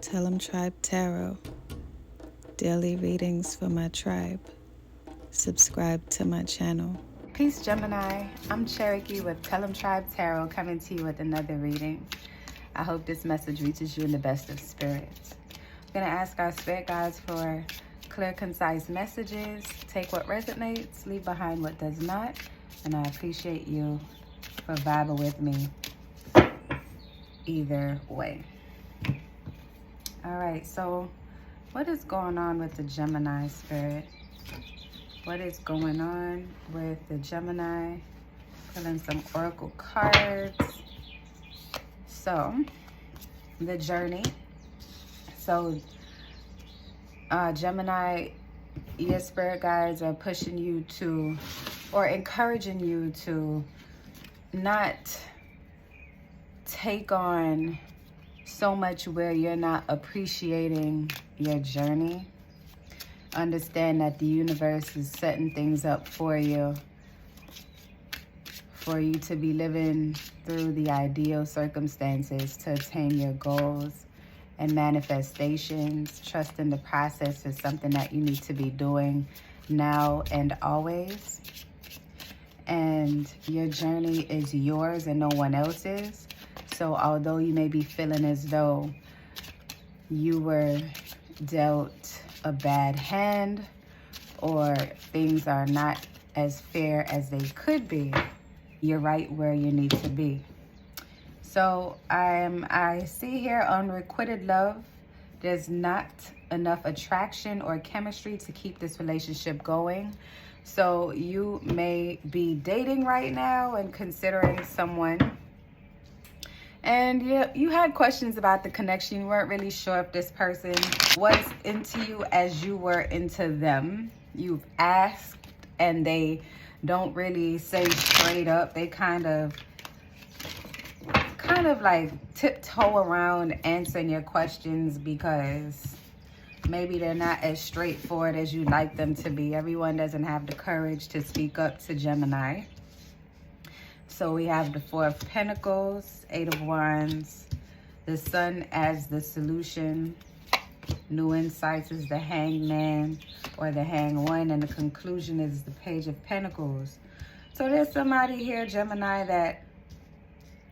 Tell 'em Tribe Tarot. Daily readings for my tribe. Subscribe to my channel. Peace, Gemini. I'm Cherokee with Tell 'em Tribe Tarot, coming to you with another reading. I hope this message reaches you in the best of spirits. I'm going to ask our spirit guides for clear, concise messages. Take what resonates, leave behind what does not. And I appreciate you for vibing with me either way. All right, so what is going on with the Gemini spirit? What is going on with the Gemini? Pulling some oracle cards. So, the journey. So, Gemini, your spirit guides are pushing you to, or encouraging you to not take on so much where you're not appreciating your journey. Understand that the universe is setting things up for you to be living through the ideal circumstances to attain your goals and manifestations. Trust in the process is something that you need to be doing now and always. And your journey is yours and no one else's. So although you may be feeling as though you were dealt a bad hand or things are not as fair as they could be, you're right where you need to be. So I see here unrequited love. There's not enough attraction or chemistry to keep this relationship going. So you may be dating right now and considering someone. And you had questions about the connection. You weren't really sure if this person was into you as you were into them. You've asked and they don't really say straight up. They kind of like tiptoe around answering your questions because maybe they're not as straightforward as you'd like them to be. Everyone doesn't have the courage to speak up to Gemini. So we have the Four of Pentacles, Eight of Wands, the Sun as the solution, new insights is the Hangman or the Hang One, and the conclusion is the Page of Pentacles. So there's somebody here, Gemini, that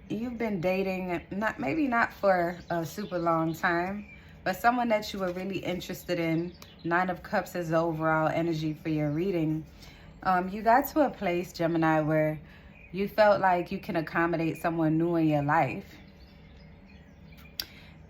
you've been dating, maybe not for a super long time, but someone that you were really interested in. Nine of Cups is the overall energy for your reading. You got to a place, Gemini, where you felt like you can accommodate someone new in your life.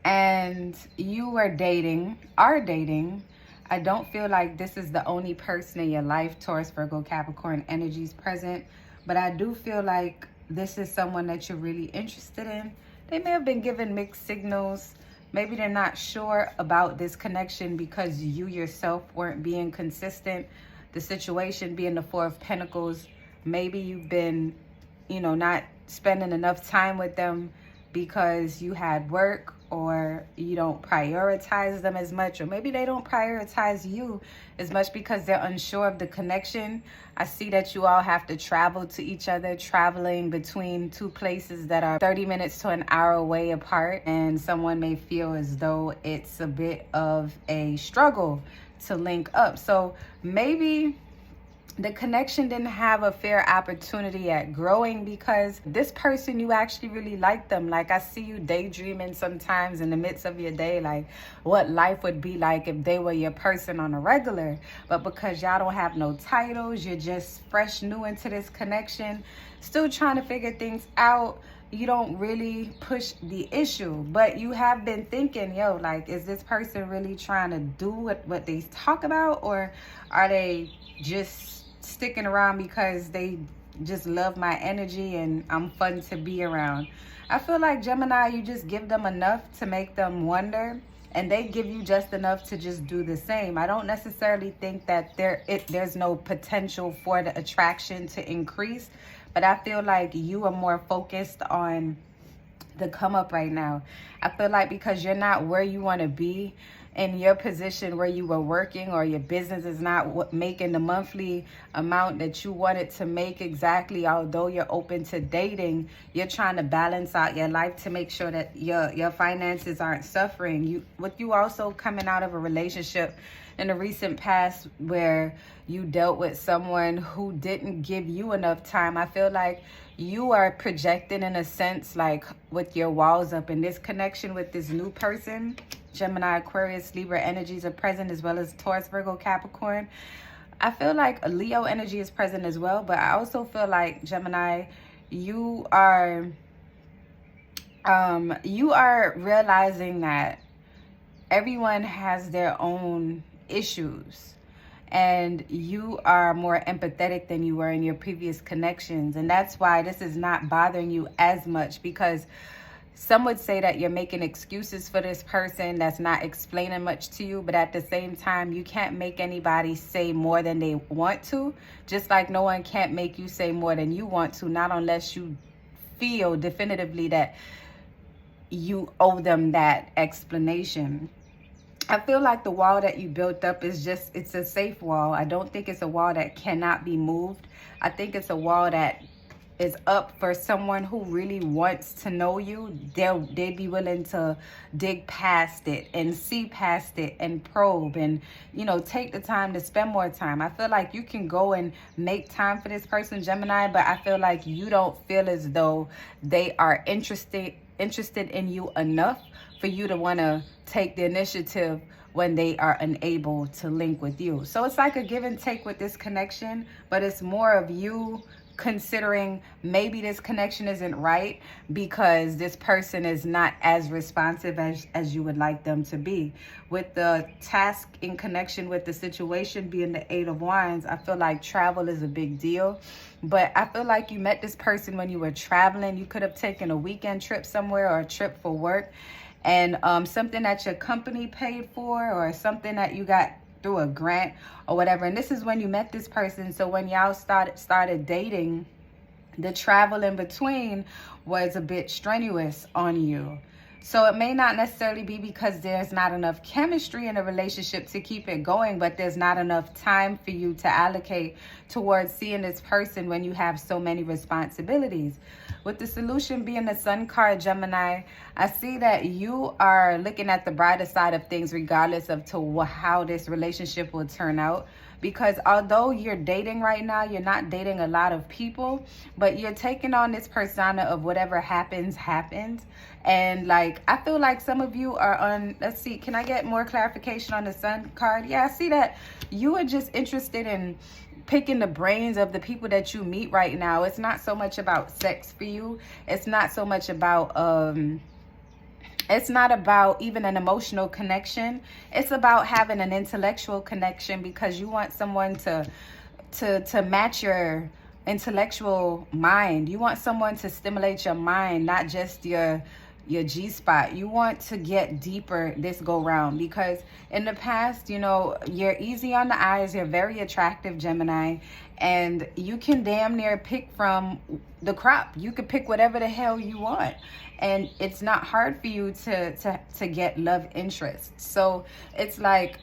And you are dating. I don't feel like this is the only person in your life, Taurus, Virgo, Capricorn energies present. But I do feel like this is someone that you're really interested in. They may have been given mixed signals. Maybe they're not sure about this connection because you yourself weren't being consistent. The situation being the Four of Pentacles. Maybe you've been, not spending enough time with them because you had work, or you don't prioritize them as much, or maybe they don't prioritize you as much because they're unsure of the connection. I see that you all have to travel to each other, traveling between two places that are 30 minutes to an hour away apart, and someone may feel as though it's a bit of a struggle to link up. So maybe the connection didn't have a fair opportunity at growing because this person, you actually really like them. Like, I see you daydreaming sometimes in the midst of your day, like what life would be like if they were your person on a regular. But because y'all don't have no titles, you're just fresh new into this connection, still trying to figure things out. You don't really push the issue, but you have been thinking, like, is this person really trying to do what they talk about, or are they just sticking around because they just love my energy and I'm fun to be around? I feel like, Gemini, you just give them enough to make them wonder, and they give you just enough to just do the same. I don't necessarily think that there's no potential for the attraction to increase, but I feel like you are more focused on the come up right now. I feel like because you're not where you want to be in your position where you were working, or your business is not making the monthly amount that you wanted to make exactly. Although you're open to dating, you're trying to balance out your life to make sure that your finances aren't suffering. You also coming out of a relationship in the recent past where you dealt with someone who didn't give you enough time. I feel like you are projecting, in a sense, like with your walls up. In this connection with this new person, Gemini, Aquarius, Libra energies are present, as well as Taurus, Virgo, Capricorn. I feel like a Leo energy is present as well, but I also feel like, Gemini, you are realizing that everyone has their own issues, and you are more empathetic than you were in your previous connections. And that's why this is not bothering you as much, because some would say that you're making excuses for this person that's not explaining much to you. But at the same time, you can't make anybody say more than they want to, just like no one can't make you say more than you want to, not unless you feel definitively that you owe them that explanation. I feel like the wall that you built up is it's a safe wall. I don't think it's a wall that cannot be moved. I think it's a wall that is up for someone who really wants to know you. They'd be willing to dig past it and see past it and probe and, take the time to spend more time. I feel like you can go and make time for this person, Gemini, but I feel like you don't feel as though they are interested in you enough for you to want to take the initiative when they are unable to link with you. So it's like a give and take with this connection, but it's more of you considering maybe this connection isn't right because this person is not as responsive as you would like them to be. With the task in connection with the situation being the Eight of Wands, I feel like travel is a big deal. But I feel like you met this person when you were traveling. You could have taken a weekend trip somewhere or a trip for work, and something that your company paid for, or something that you got through a grant or whatever. And this is when you met this person. So when y'all started dating, the travel in between was a bit strenuous on you. So it may not necessarily be because there's not enough chemistry in a relationship to keep it going, but there's not enough time for you to allocate towards seeing this person when you have so many responsibilities. With the solution being the Sun card, Gemini, I see that you are looking at the brighter side of things regardless of how this relationship will turn out. Because although you're dating right now, you're not dating a lot of people, but you're taking on this persona of whatever happens. And like, I feel like some of you are on, let's see, can I get more clarification on the Sun card? Yeah, I see that you are just interested in picking the brains of the people that you meet right now. It's not so much about sex for you. It's not so much about, it's not about even an emotional connection. It's about having an intellectual connection, because you want someone to match your intellectual mind. You want someone to stimulate your mind, not just your G-spot. You want to get deeper this go round, because in the past, you're easy on the eyes. You're very attractive, Gemini, and you can damn near pick from the crop. You could pick whatever the hell you want, and it's not hard for you to get love interest. So it's like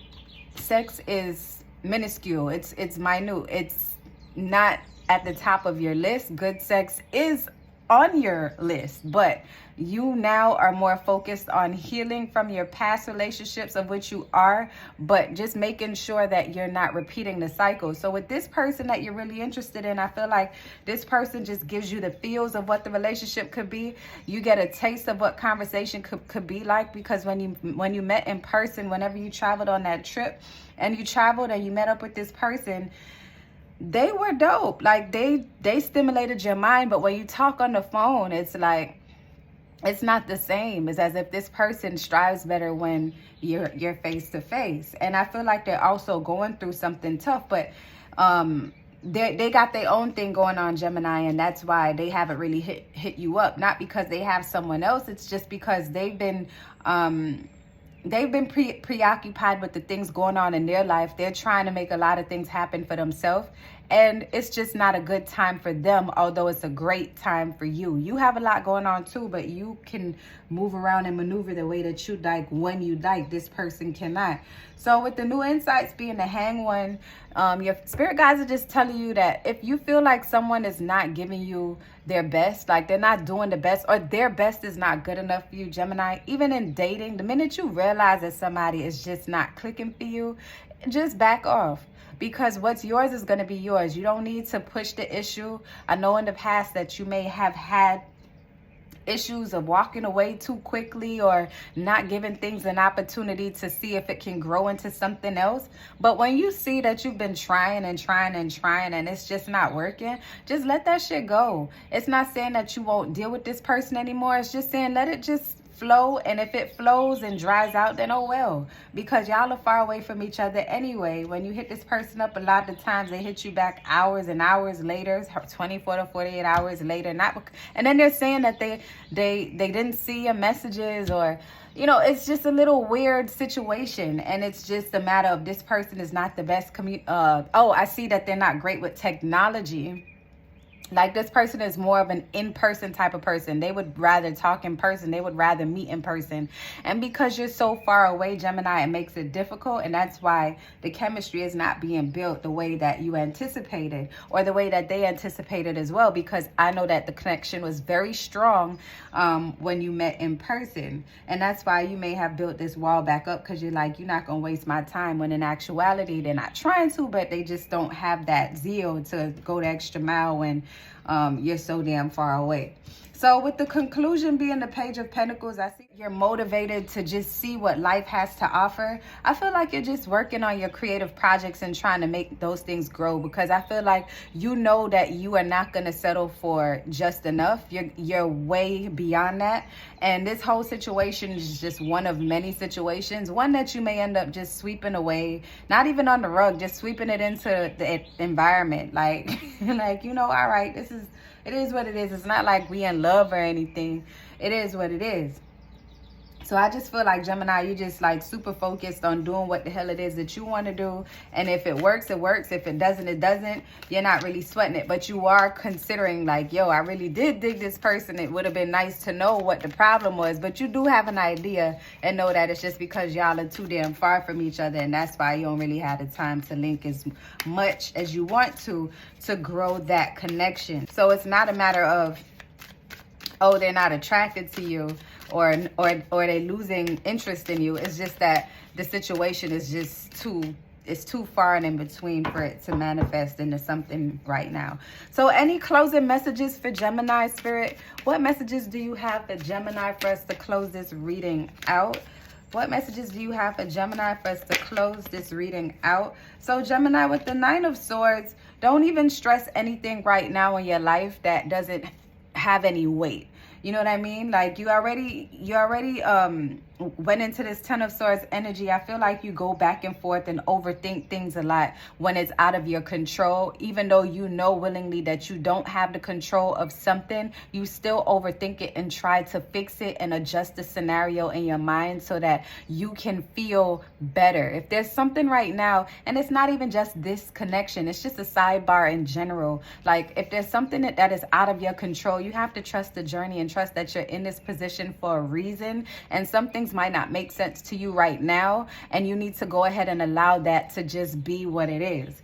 sex is minuscule. It's minute. It's not at the top of your list. Good sex is on your list, but you now are more focused on healing from your past relationships, of which you are, but just making sure that you're not repeating the cycle. So with this person that you're really interested in, I feel like this person just gives you the feels of what the relationship could be. You get a taste of what conversation could be like, because when you met in person, whenever you traveled on that trip and you met up with this person, they were dope. Like they stimulated your mind. But when you talk on the phone, it's like, it's not the same. It's as if this person strives better when you're face to face. And I feel like they're also going through something tough, but they got their own thing going on, Gemini, and that's why they haven't really hit you up. Not because they have someone else. It's just because they've been preoccupied with the things going on in their life. They're trying to make a lot of things happen for themselves, and it's just not a good time for them, although it's a great time for you. You have a lot going on too, but you can move around and maneuver the way that you like when you like. This person cannot. So with the new insights being the hang one, your spirit guides are just telling you that if you feel like someone is not giving you their best, like they're not doing the best, or their best is not good enough for you, Gemini, even in dating, the minute you realize that somebody is just not clicking for you, just back off. Because what's yours is going to be yours. You don't need to push the issue. I know in the past that you may have had issues of walking away too quickly or not giving things an opportunity to see if it can grow into something else. But when you see that you've been trying and trying and trying and it's just not working, just let that shit go. It's not saying that you won't deal with this person anymore. It's just saying let it just flow, and if it flows and dries out, then oh well, because y'all are far away from each other anyway. When you hit this person up, a lot of the times they hit you back hours and hours later, 24 to 48 hours later, and then they're saying that they didn't see your messages, or it's just a little weird situation, and it's just a matter of this person is not the best I see that they're not great with technology. Like this person is more of an in-person type of person. They would rather talk in person. They would rather meet in person. And because you're so far away, Gemini, it makes it difficult. And that's why the chemistry is not being built the way that you anticipated, or the way that they anticipated as well. Because I know that the connection was very strong when you met in person. And that's why you may have built this wall back up, because you're like, you're not going to waste my time. When in actuality, they're not trying to, but they just don't have that zeal to go the extra mile when you're so damn far away. So with the conclusion being the Page of Pentacles, I see you're motivated to just see what life has to offer. I feel like you're just working on your creative projects and trying to make those things grow, because I feel like you know that you are not going to settle for just enough. You're way beyond that. And this whole situation is just one of many situations, one that you may end up just sweeping away, not even on the rug, just sweeping it into the environment. Like, all right, it is what it is. It's not like we in love or anything. It is what it is. So I just feel like, Gemini, you just like super focused on doing what the hell it is that you want to do. And if it works, it works. If it doesn't, it doesn't. You're not really sweating it. But you are considering like, yo, I really did dig this person. It would have been nice to know what the problem was. But you do have an idea and know that it's just because y'all are too damn far from each other. And that's why you don't really have the time to link as much as you want to grow that connection. So it's not a matter of, oh, they're not attracted to you, or they losing interest in you. It's just that the situation is just too far and in between for it to manifest into something right now. So any closing messages for Gemini, Spirit? What messages do you have for Gemini for us to close this reading out? What messages do you have for Gemini for us to close this reading out? So Gemini, with the Nine of Swords, don't even stress anything right now in your life that doesn't have any weight. You know what I mean? Like you already went into this Ten of Swords energy. I feel like you go back and forth and overthink things a lot when it's out of your control. Even though you know willingly that you don't have the control of something, you still overthink it and try to fix it and adjust the scenario in your mind so that you can feel better. If there's something right now, and it's not even just this connection, it's just a sidebar in general. Like if there's something that is out of your control, you have to trust the journey and trust that you're in this position for a reason. And some things might not make sense to you right now, and you need to go ahead and allow that to just be what it is,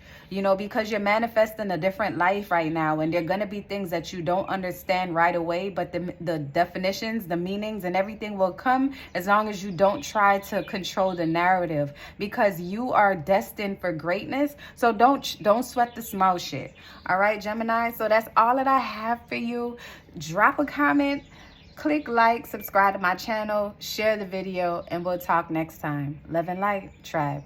because you're manifesting a different life right now, and there are going to be things that you don't understand right away, but the definitions, the meanings, and everything will come as long as you don't try to control the narrative, because you are destined for greatness. So don't sweat the small shit. All right, Gemini. So that's all that I have for you. Drop a comment, click like, subscribe to my channel, share the video, and we'll talk next time. Love and light, tribe.